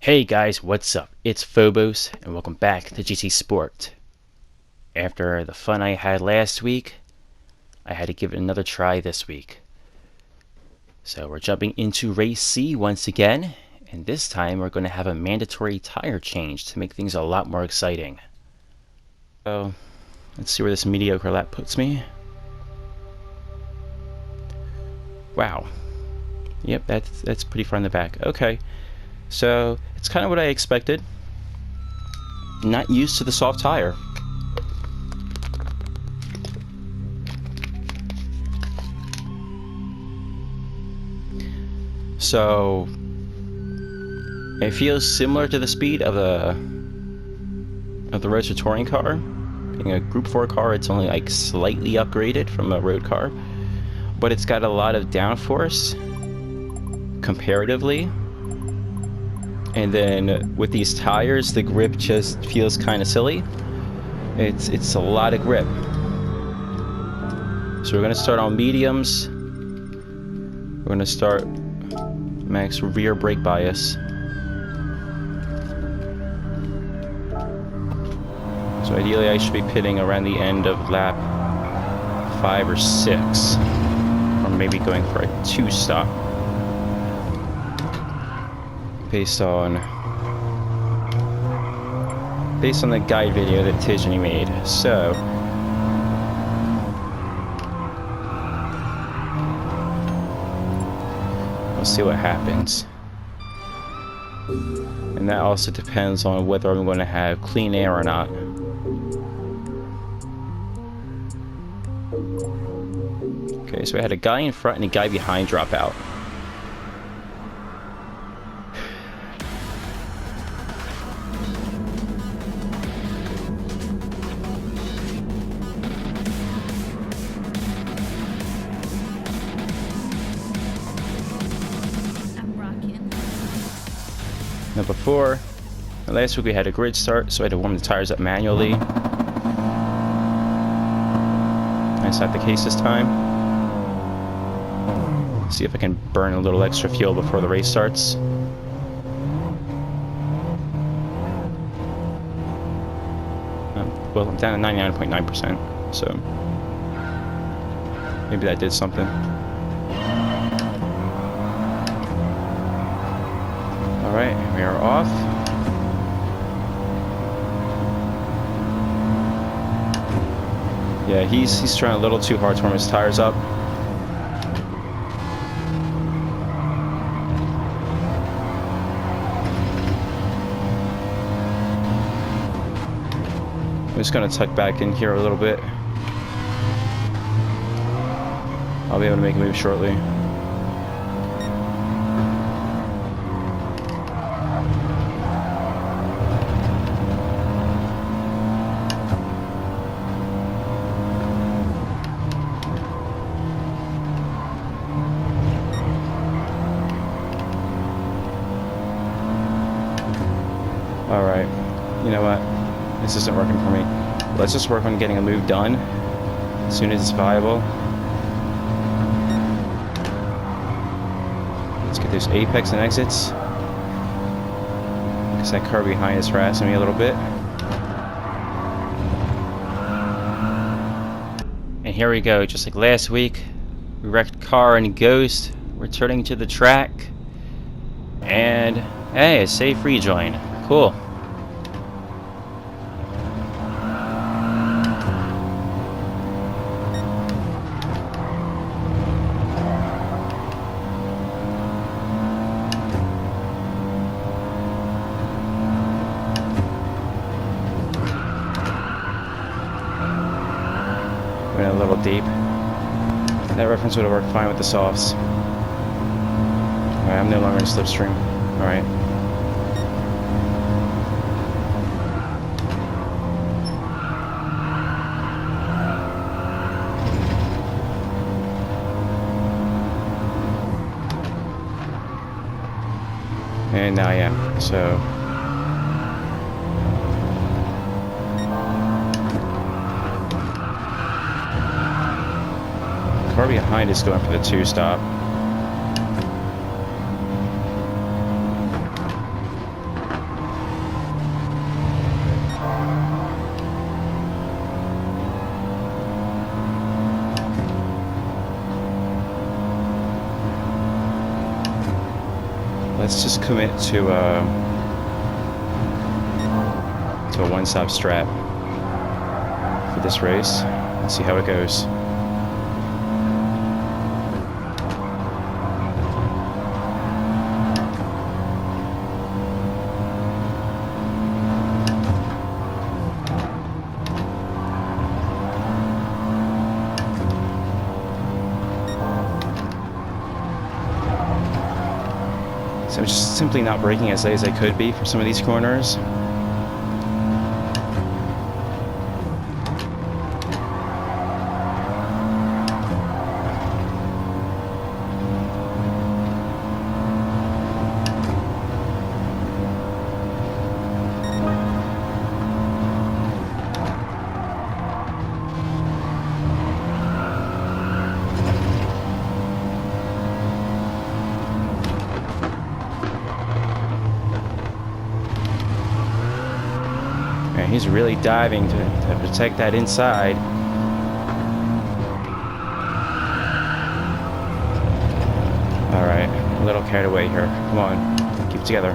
Hey guys, what's up? It's Phobos, and welcome back to GT Sport. After the fun I had last week, I had to give it another try this week. So we're jumping into Race C once again, and this time we're going to have a mandatory tire change to make things a lot more exciting. So, let's see where this mediocre lap puts me. Wow. Yep, that's pretty far in the back. Okay. So, it's kind of what I expected. Not used to the soft tire. So, it feels similar to the speed of the Roadster Touring car. Being a Group 4 car, it's only like slightly upgraded from a road car. But it's got a lot of downforce comparatively. And then with these tires, the grip just feels kind of silly. It's a lot of grip. So we're going to start on mediums. We're going to start max rear brake bias. So ideally I should be pitting around the end of lap 5 or 6. Or maybe going for a 2-stop. Based on the guide video that Tijani made. So we'll see what happens. And that also depends on whether I'm going to have clean air or not. Okay, so I had a guy in front and a guy behind drop out. Now before, last week we had a grid start, so I had to warm the tires up manually. That's not the case this time. See if I can burn a little extra fuel before the race starts. Well, I'm down to 99.9%, so maybe that did something. Alright, we are off. Yeah, he's trying a little too hard to warm his tires up. I'm just going to tuck back in here a little bit. I'll be able to make a move shortly. Alright, you know what? This isn't working for me. Let's just work on getting a move done as soon as it's viable. Let's get those apex and exits. Because that car behind is harassing me a little bit. And here we go, just like last week. We wrecked car and Ghost, returning to the track. And hey, a safe rejoin. Cool. Went a little deep. That reference would have worked fine with the softs. Alright, I'm no longer in slipstream. Alright. And now I am. So car behind is going for the 2-stop. commit to a one-stop strap for this race and see how it goes. So I'm just simply not braking as late as I could be for some of these corners. He's really diving to protect that inside. Alright, a little carried away here. Come on, keep it together.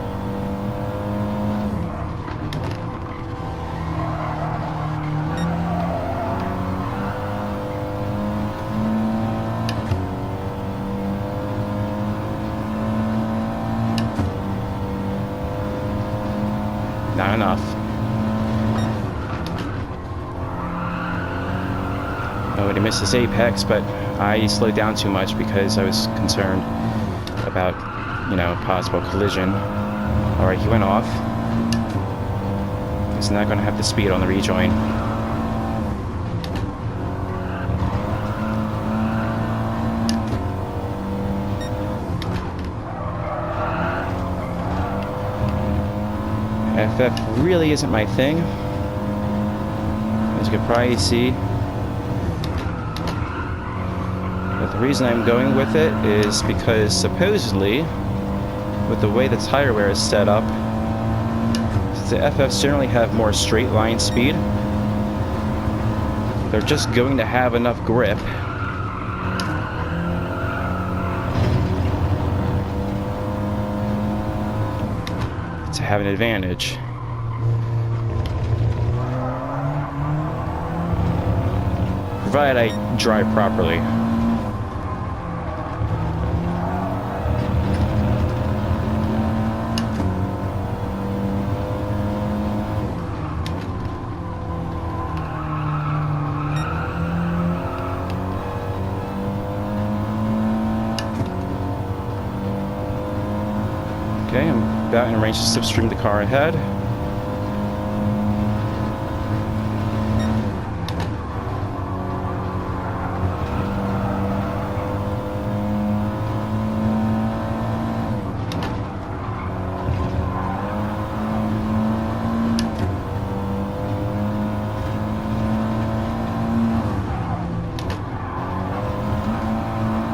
Not enough. Oh, he missed his apex, but I slowed down too much because I was concerned about, possible collision. Alright, he went off. He's not going to have the speed on the rejoin. FF really isn't my thing, as you can probably see. But the reason I'm going with it is because supposedly, with the way the tire wear is set up, the FFs generally have more straight line speed. They're just going to have enough grip to have an advantage. Provided I drive properly. Okay, I'm about in range to slipstream the car ahead.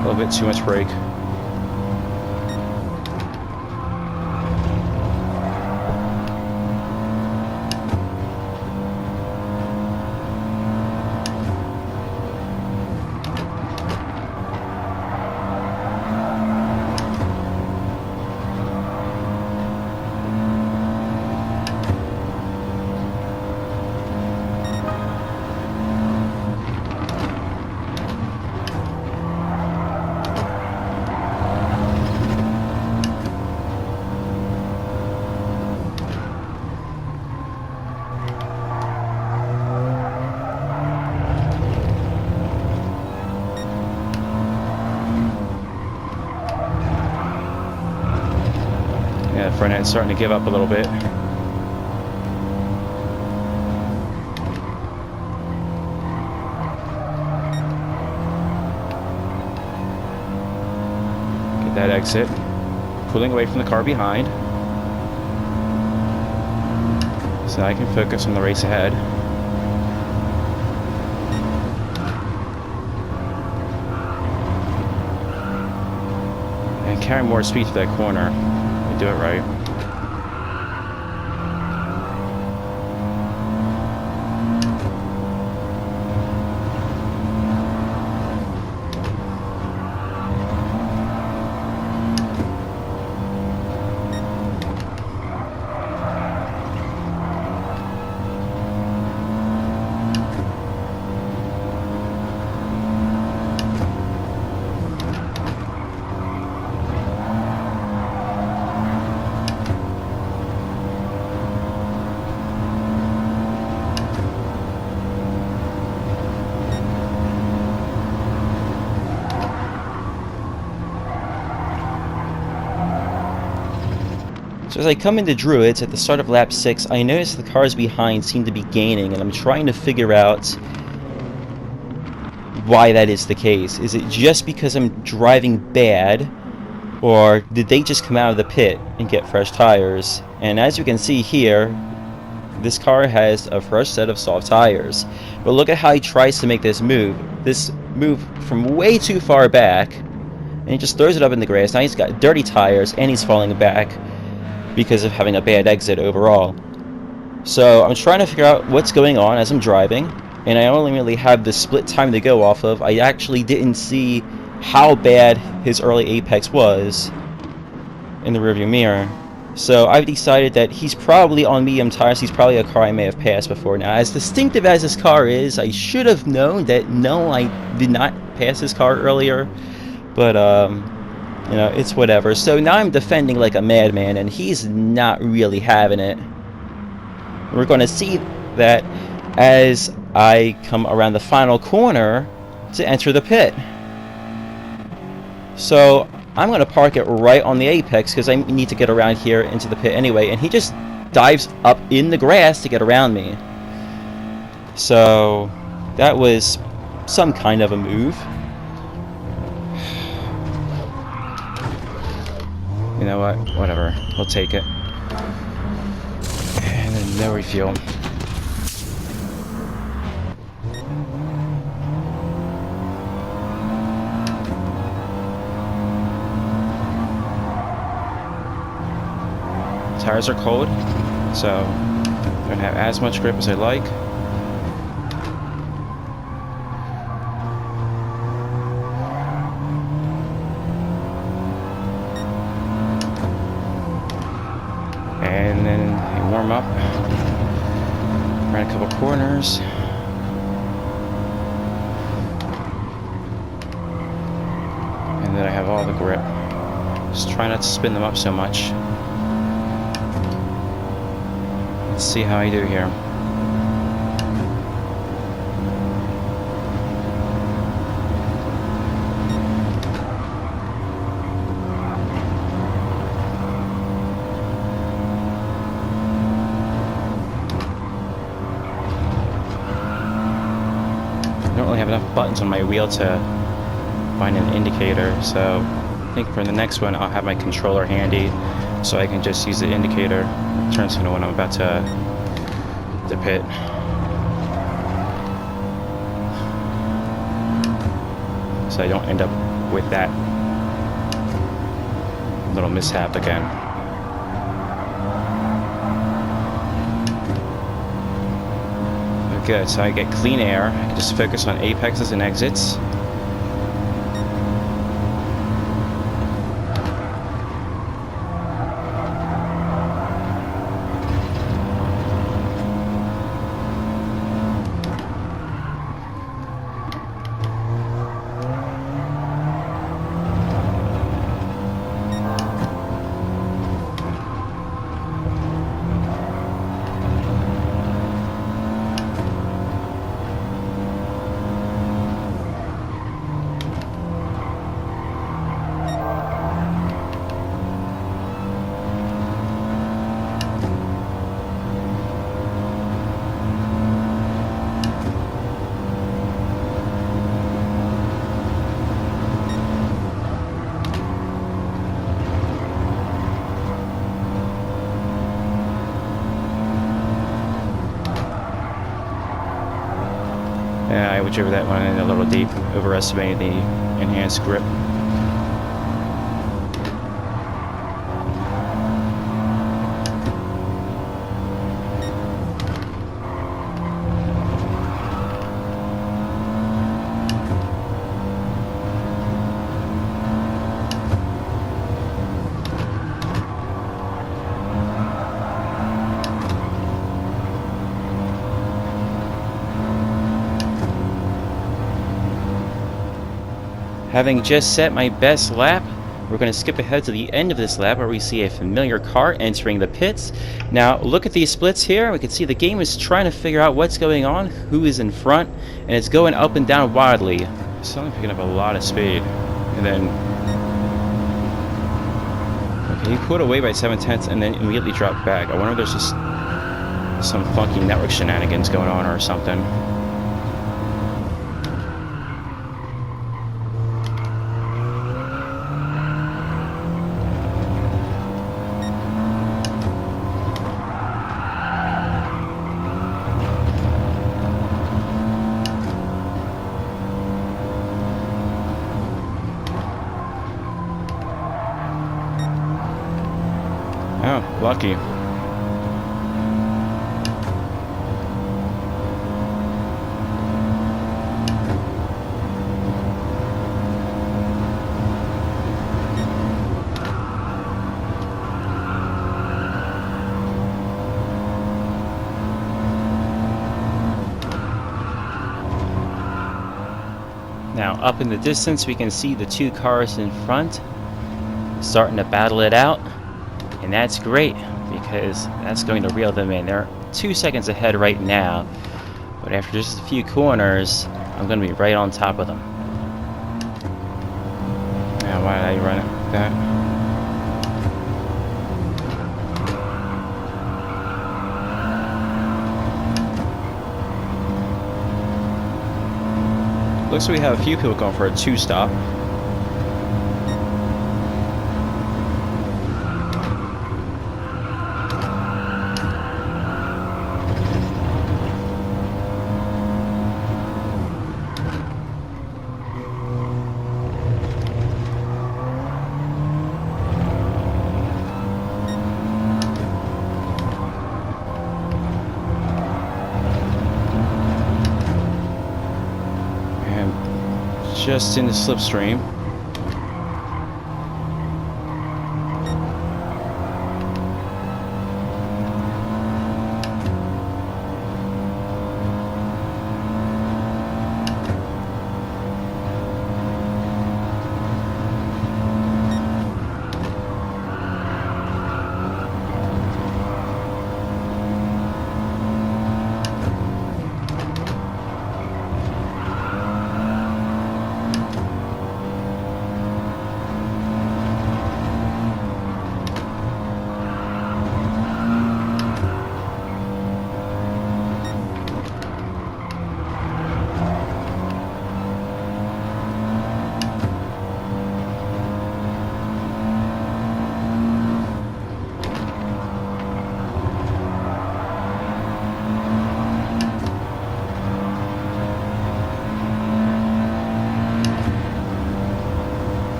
A little bit too much brake. Yeah, front end's starting to give up a little bit. Get that exit. Pulling away from the car behind, so I can focus on the race ahead. And carry more speed to that corner. Do it right. So as I come into Druids at the start of lap 6, I notice the cars behind seem to be gaining, and I'm trying to figure out why that is the case. Is it just because I'm driving bad, or did they just come out of the pit and get fresh tires? And as you can see here, this car has a fresh set of soft tires. But look at how he tries to make this move. This move from way too far back, and he just throws it up in the grass. Now he's got dirty tires, and he's falling back because of having a bad exit overall. So I'm trying to figure out what's going on as I'm driving, and I only really have the split time to go off of. I actually didn't see how bad his early apex was in the rearview mirror. So I've decided that he's probably on medium tires. He's probably a car I may have passed before. Now, as distinctive as this car is, I should have known that no, I did not pass this car earlier. But you know, it's whatever. So now I'm defending like a madman, and he's not really having it. We're going to see that as I come around the final corner to enter the pit. So I'm going to park it right on the apex because I need to get around here into the pit anyway, and he just dives up in the grass to get around me. So that was some kind of a move. You know what? Whatever. We'll take it. And then no refuel. Tires are cold, so I don't have as much grip as I like. And then I warm up, run a couple corners, and then I have all the grip. Just try not to spin them up so much. Let's see how I do here. I don't really have enough buttons on my wheel to find an indicator, so I think for the next one I'll have my controller handy so I can just use the indicator. Turn signal when I'm about to the pit. So I don't end up with that little mishap again. Good, so I get clean air. I can just focus on apexes and exits. Yeah, I drove that one in a little deep, overestimating the enhanced grip. Having just set my best lap, we're going to skip ahead to the end of this lap where we see a familiar car entering the pits. Now look at these splits here. We can see the game is trying to figure out what's going on, who is in front, and it's going up and down wildly. It's only picking up a lot of speed. And then, okay, He pulled away by 7/10 and then immediately dropped back. I wonder if there's just some funky network shenanigans going on or something. Oh, lucky. Now, up in the distance, we can see the two cars in front starting to battle it out. And that's great, because that's going to reel them in. They're 2 seconds ahead right now, but after just a few corners, I'm going to be right on top of them. Now, why did I run it like that? Looks like we have a few people going for a two-stop. Just in the slipstream.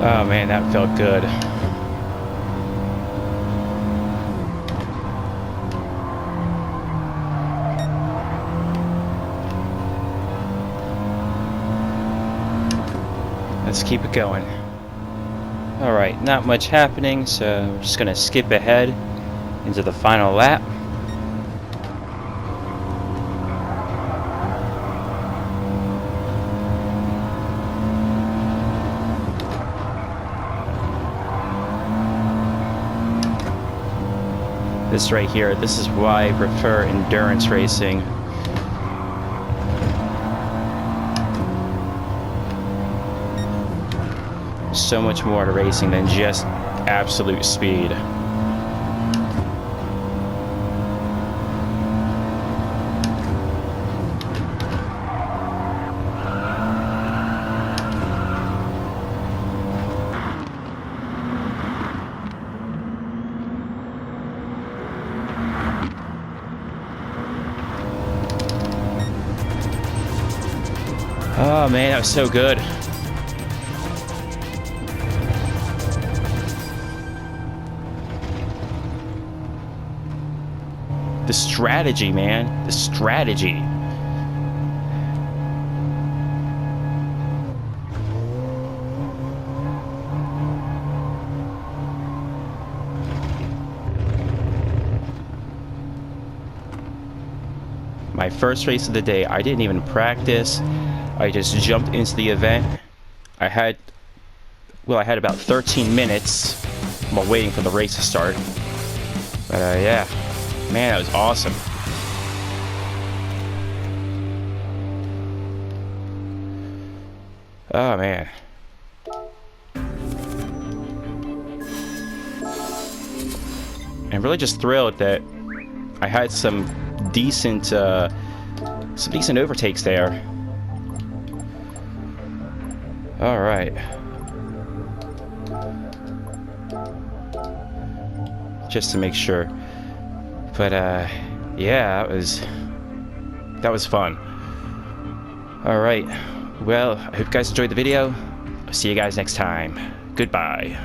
Oh man, that felt good. Let's keep it going. Alright, not much happening, so we're just gonna skip ahead into the final lap. This right here, this is why I prefer endurance racing. So much more to racing than just absolute speed. Oh man, that was so good. The strategy, man. The strategy. my first race of the day. I didn't even practice. I just jumped into the event. I had about 13 minutes while waiting for the race to start. But yeah, man, that was awesome. Oh man. I'm really just thrilled that I had some decent overtakes there. All right. Just to make sure. But yeah, that was fun. All right. Well, I hope you guys enjoyed the video. I'll see you guys next time. Goodbye.